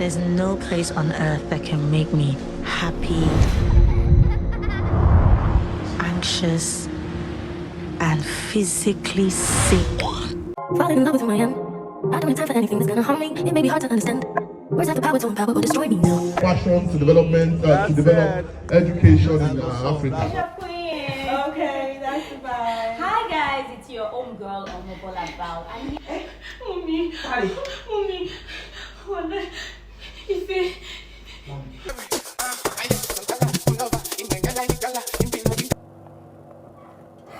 There's no place on earth that can make me happy, anxious, and physically sick. Falling in love with who I am. I don't have time for anything that's gonna harm me. It may be hard to understand. Words have the power to empower or destroy me now. Passion to development, to develop education in Africa. Okay, that's the vibe. Hi guys, it's your own girl Omobola Bao. And Mommy, mommy, Wale, Ife.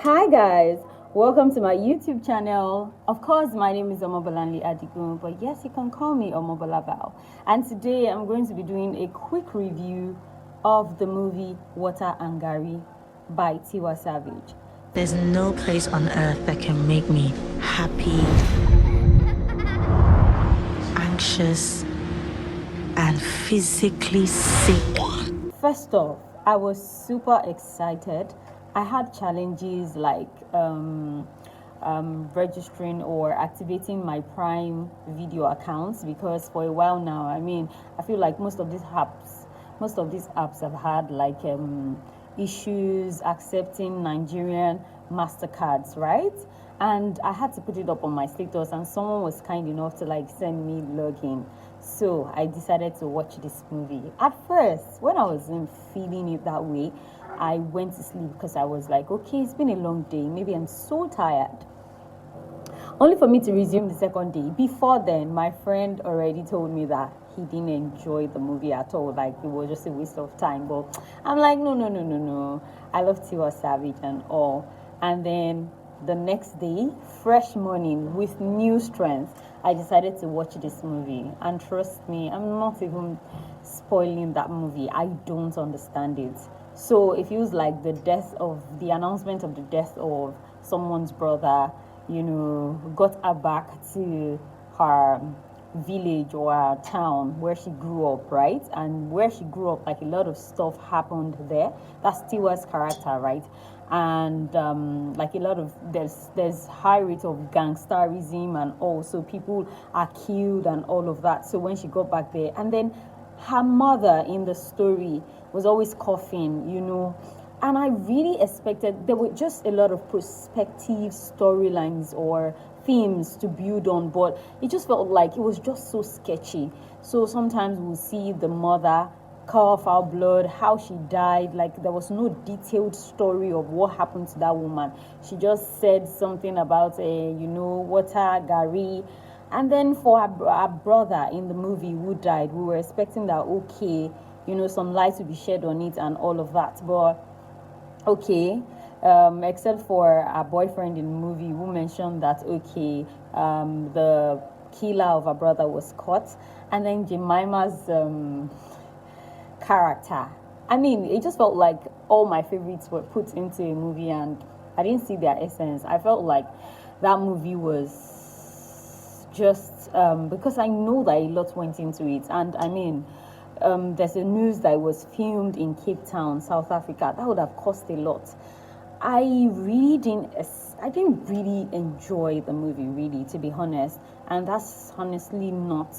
hi guys, welcome to my YouTube channel. Of course, my name is Omobolanli Adigun, but yes, you can call me Omobola Bao. And today I'm going to be doing a quick review of the movie Water and Garri by Tiwa Savage. There's no place on earth that can make me happy, anxious, and physically sick. First off, I was super excited. I had challenges like registering or activating my Prime Video accounts because for a while now, I feel like most of these apps have had like issues accepting Nigerian MasterCards, right? And I had to put it up on my status, and someone was kind enough to like send me login. So I decided to watch this movie. At first, when I wasn't feeling it that way, I went to sleep because I was like, okay, it's been a long day. Maybe I'm so tired. Only for me to resume the second day. Before then, my friend already told me that he didn't enjoy the movie at all. Like, it was just a waste of time. But I'm like, no. I love Tiwa Savage and all. And then the next day, fresh morning, with new strength, I decided to watch this movie. And trust me, I'm not even spoiling that movie. I don't understand it. So it feels like the announcement of the death of someone's brother, got her back to her village or her town where she grew up, right? And where she grew up, like a lot of stuff happened there. That's Tiwa's character, right? And like a lot of there's high rate of gangsterism, and also people are killed and all of that. So when she got back there, and then her mother in the story was always coughing, and I really expected there were just a lot of prospective storylines or themes to build on, but it just felt like it was just so sketchy. So sometimes we'll see the mother cough out blood, how she died. Like, there was no detailed story of what happened to that woman. She just said something about water, Garri. And then for our brother in the movie who died, we were expecting that, okay, some light will be shed on it and all of that. But okay, except for our boyfriend in the movie who mentioned that, okay, the killer of our brother was caught. And then Jemima's character. It just felt like all my favorites were put into a movie and I didn't see their essence. I felt like that movie was just because I know that a lot went into it. And there's a news that it was filmed in Cape Town, South Africa. That would have cost a lot. I didn't really enjoy the movie, really, to be honest. And that's honestly not.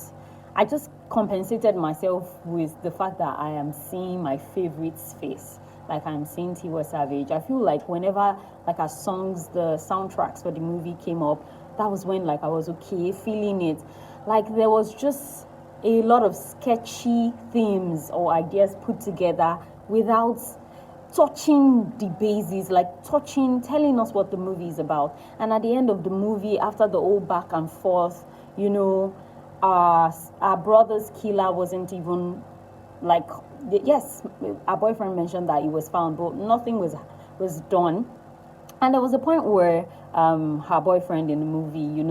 I just compensated myself with the fact that I am seeing my favorite's face. Like, I'm seeing Tiwa Savage. I feel like whenever like our songs, the soundtracks for the movie came up, that was when like I was okay, feeling it. Like, there was just a lot of sketchy themes or ideas put together without touching the bases, like telling us what the movie is about. And at the end of the movie, after the whole back and forth, our brother's killer wasn't even like, yes, our boyfriend mentioned that he was found, but nothing was done. And there was a point where her boyfriend in the movie,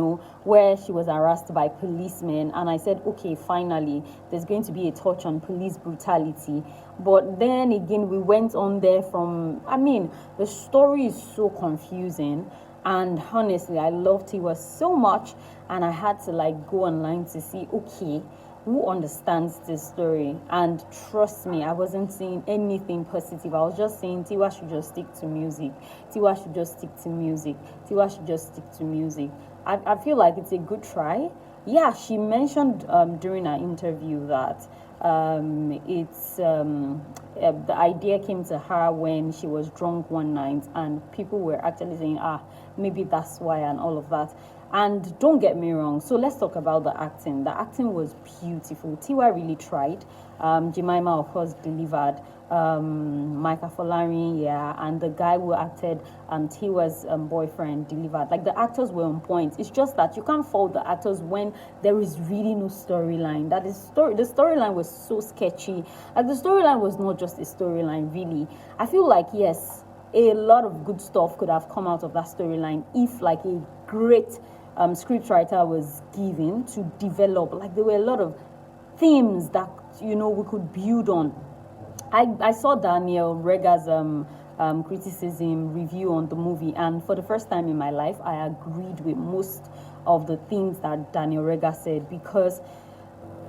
where she was harassed by policemen, and I said, okay, finally, there's going to be a touch on police brutality. But then again, we went on there the story is so confusing. And honestly, I love Tiwa so much, and I had to like go online to see, okay, who understands this story. And trust me, I wasn't seeing anything positive. I was just saying Tiwa should just stick to music. Tiwa should just stick to music. Tiwa should just stick to music. I feel like it's a good try. yeah, she mentioned during our interview that the idea came to her when she was drunk one night, and people were actually saying, maybe that's why, and all of that. And don't get me wrong, so let's talk about the acting. The acting was beautiful. Tiwa really tried. Jemima, of course, delivered. Mike AFOLARIN, yeah, and the guy who acted Tiwa's boyfriend delivered. Like, the actors were on point. It's just that you can't fault the actors when there is really no storyline. The storyline was so sketchy. Like, the storyline was not just a storyline, really. I feel like, yes, a lot of good stuff could have come out of that storyline if, like, a great scriptwriter was given to develop. Like, there were a lot of themes that, we could build on. I saw Daniel Rega's criticism review on the movie, and for the first time in my life, I agreed with most of the things that Daniel Rega said, because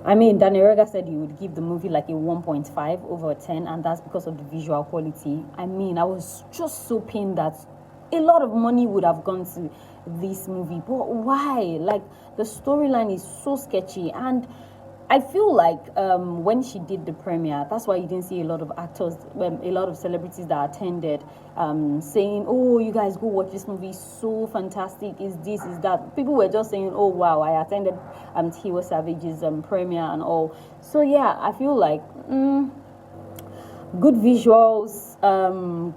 Daniel Rega said he would give the movie like a 1.5 over 10, and that's because of the visual quality. I was just so pained that a lot of money would have gone to this movie, but why? Like, the storyline is so sketchy, and I feel like when she did the premiere, that's why you didn't see a lot of actors, a lot of celebrities that attended, saying, "Oh, you guys go watch this movie, so fantastic, is this, is that." People were just saying, "Oh, wow, I attended Tiwa Savage's premiere and all." So yeah, I feel like good visuals,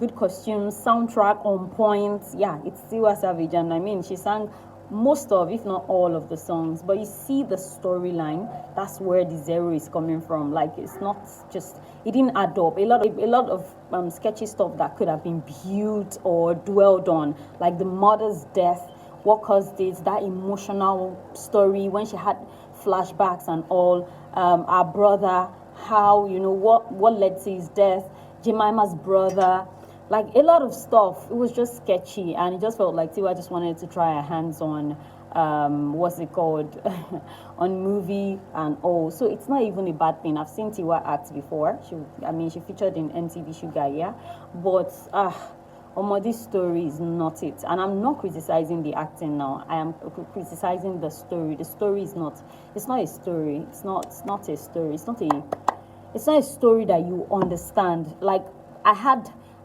good costumes, soundtrack on point. Yeah, it's Tiwa Savage, and she sang most of, if not all of the songs, but you see the storyline. That's where the zero is coming from. Like, it's not just, it didn't add up. A lot of sketchy stuff that could have been built or dwelled on, like the mother's death, what caused it, that emotional story when she had flashbacks and all, our brother, how, what led to his death, Jemima's brother. Like, a lot of stuff, it was just sketchy, and it just felt like Tiwa just wanted to try her hands on what's it called on movie and all. So it's not even a bad thing. I've seen Tiwa act before. She featured in MTV Sugar, yeah, but this story is not it. And I'm not criticizing the acting now. I am criticizing the story. The story is not, it's not a story. It's not a story. It's not a story that you understand. Like,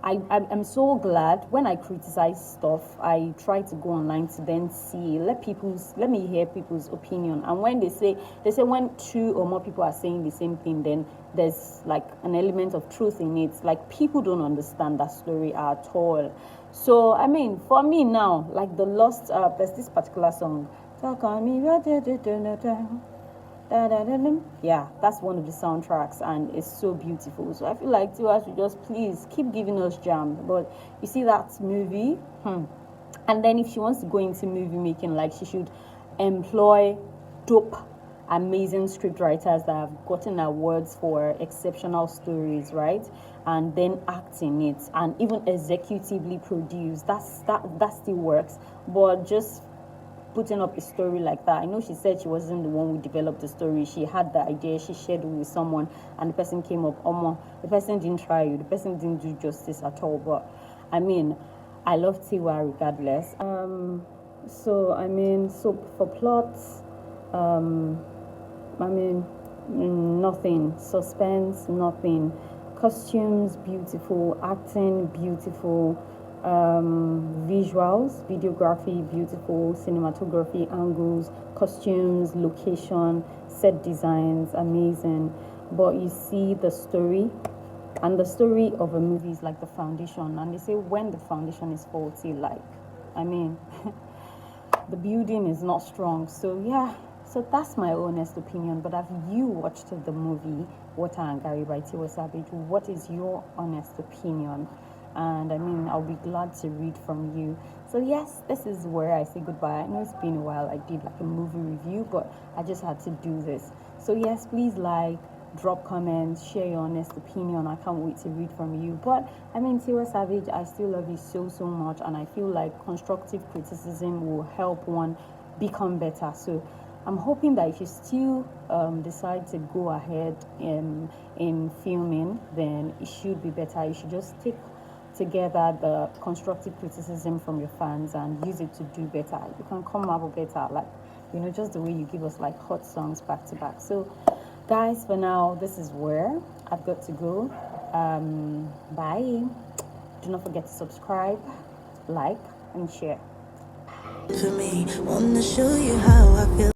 I'm so glad when I criticize stuff, I try to go online to then see, let me hear people's opinion. And when they say when two or more people are saying the same thing, then there's like an element of truth in it. Like, people don't understand that story at all. So for me now, like the Lost, there's this particular song, Talk on Me, yeah, that's one of the soundtracks, and it's so beautiful. So I feel like Tiwa should just please keep giving us jam. But you see that movie, and then if she wants to go into movie making, like, she should employ dope, amazing script writers that have gotten awards for exceptional stories, right? And then act in it, and even executively produce. That still works, but just putting up a story like that. I know she said she wasn't the one who developed the story. She had the idea, she shared it with someone, and the person came up, the person didn't try you, the person didn't do justice at all. But I love Tiwa regardless. So for plots, nothing. Suspense, nothing. Costumes, beautiful. Acting, beautiful. Visuals, videography, beautiful. Cinematography, angles, costumes, location, set designs, amazing. But you see the story, and the story of a movie is like the foundation, and they say when the foundation is faulty, like, the building is not strong. So yeah, so that's my honest opinion. But have you watched the movie Water and Garri by Tiwa Savage? What is your honest opinion? And I'll be glad to read from you. So yes, this is where I say goodbye. I know it's been a while. I did like a movie review, but I just had to do this. So yes, please drop comments, share your honest opinion. I can't wait to read from you. But Tiwa Savage, I still love you so much, and I feel like constructive criticism will help one become better. So I'm hoping that if you still decide to go ahead in filming, then it should be better. You should just take together the constructive criticism from your fans and use it to do better. You can come up better. Like, you know, just the way you give us like hot songs back to back. So guys, for now, this is where I've got to go. Bye. Do not forget to subscribe, like, and share. For me, wanna show you how I feel.